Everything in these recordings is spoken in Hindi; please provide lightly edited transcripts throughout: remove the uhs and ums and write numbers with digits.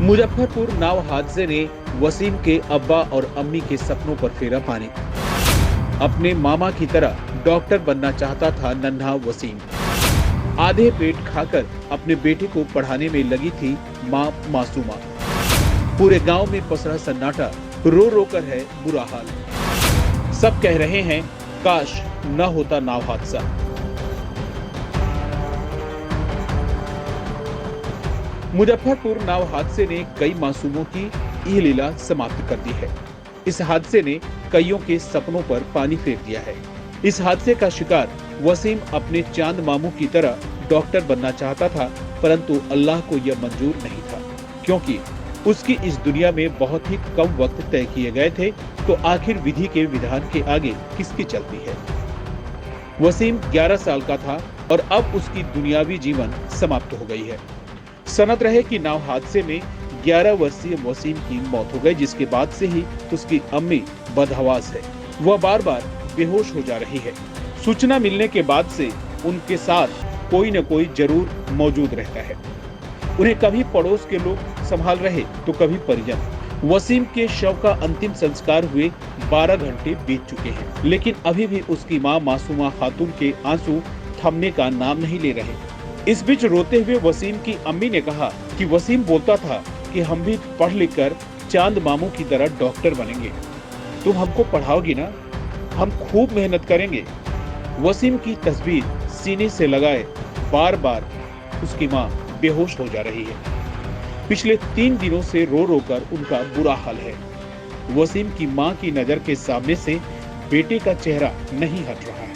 मुजफ्फरपुर नाव हादसे ने वसीम के अब्बा और अम्मी के सपनों पर फेरा पानी। अपने मामा की तरह डॉक्टर बनना चाहता था नन्हा वसीम। आधे पेट खाकर अपने बेटे को पढ़ाने में लगी थी माँ मासूमा। पूरे गांव में पसरा सन्नाटा, रो रो कर है बुरा हाल। सब कह रहे हैं काश न होता नाव हादसा। मुजफ्फरपुर नाव हादसे ने कई मासूमों की यह लीला समाप्त कर दी है। इस हादसे ने कईयों के सपनों पर पानी फेर दिया है। इस हादसे का शिकार वसीम अपने चांद मामू की तरह डॉक्टर बनना चाहता था, परंतु अल्लाह को यह मंजूर नहीं था, क्योंकि उसकी इस दुनिया में बहुत ही कम वक्त तय किए गए थे। तो आखिर विधि के विधान के आगे किसकी चलती है। वसीम 11 साल का था और अब उसकी दुनियावी जीवन समाप्त हो गई है। सनद रहे कि नाव हादसे में 11 वर्षीय वसीम की मौत हो गई, जिसके बाद से ही उसकी अम्मी बदहवास है। वह बार बार बेहोश हो जा रही है। सूचना मिलने के बाद से उनके साथ कोई न कोई जरूर मौजूद रहता है। उन्हें कभी पड़ोस के लोग संभाल रहे तो कभी परिजन। वसीम के शव का अंतिम संस्कार हुए 12 घंटे बीत चुके हैं, लेकिन अभी भी उसकी मां मासूमा खातून के आंसू थमने का नाम नहीं ले रहे। इस बीच रोते हुए वसीम की अम्मी ने कहा कि वसीम बोलता था कि हम भी पढ़ लिख कर चांद मामू की तरह डॉक्टर बनेंगे। तुम हमको पढ़ाओगी ना, हम खूब मेहनत करेंगे। वसीम की तस्वीर सीने से लगाए बार बार उसकी मां बेहोश हो जा रही है। पिछले 3 दिनों से रो रो कर उनका बुरा हाल है। वसीम की मां की नजर के सामने से बेटे का चेहरा नहीं हट रहा है।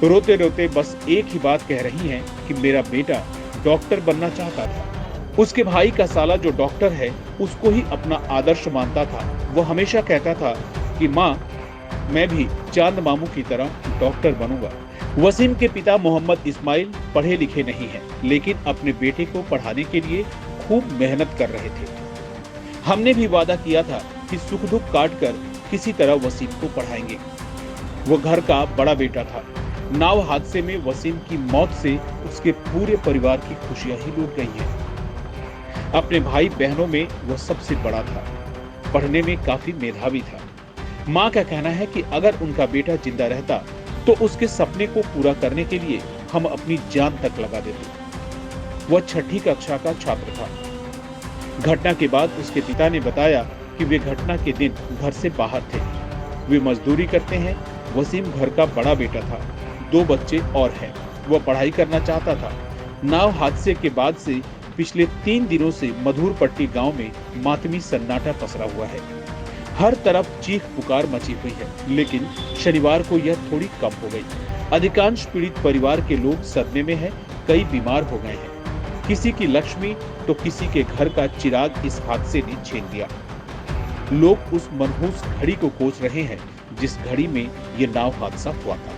रोते रोते बस एक ही बात कह रही हैं कि मेरा बेटा डॉक्टर बनना चाहता था। उसके भाई का साला जो डॉक्टर है उसको ही अपना आदर्श मानता था। वो हमेशा कहता था कि माँ, मैं भी चांद मामू की तरह डॉक्टर बनूंगा। वसीम के पिता मोहम्मद इस्माइल पढ़े लिखे नहीं हैं, लेकिन अपने बेटे को पढ़ाने के लिए खूब मेहनत कर रहे थे। हमने भी वादा किया था कि सुख दुख काट कर किसी तरह वसीम को पढ़ाएंगे। वो घर का बड़ा बेटा था। नाव हादसे में वसीम की मौत से उसके पूरे परिवार की खुशियां ही लूट गई हैं। अपने भाई बहनों में वो सबसे बड़ा था। पढ़ने में काफी मेधावी था। माँ का कहना है कि अगर उनका बेटा जिंदा रहता तो उसके सपने को पूरा करने के लिए हम अपनी जान तक लगा देते। वह 6ठी कक्षा का छात्र था। घटना के बाद उसके पिता ने बताया कि वे घटना के दिन घर से बाहर थे। वे मजदूरी करते हैं। वसीम घर का बड़ा बेटा था। 2 बच्चे और हैं। वह पढ़ाई करना चाहता था। नाव हादसे के बाद से पिछले 3 दिनों से मधुरपट्टी गांव में मातमी सन्नाटा पसरा हुआ है। हर तरफ चीख पुकार मची हुई है, लेकिन शनिवार को यह थोड़ी कम हो गई। अधिकांश पीड़ित परिवार के लोग सदमे में हैं। कई बीमार हो गए हैं। किसी की लक्ष्मी तो किसी के घर का चिराग इस हादसे ने छीन दिया। लोग उस मनहूस घड़ी को कोस रहे हैं जिस घड़ी में ये नाव हादसा हुआ था।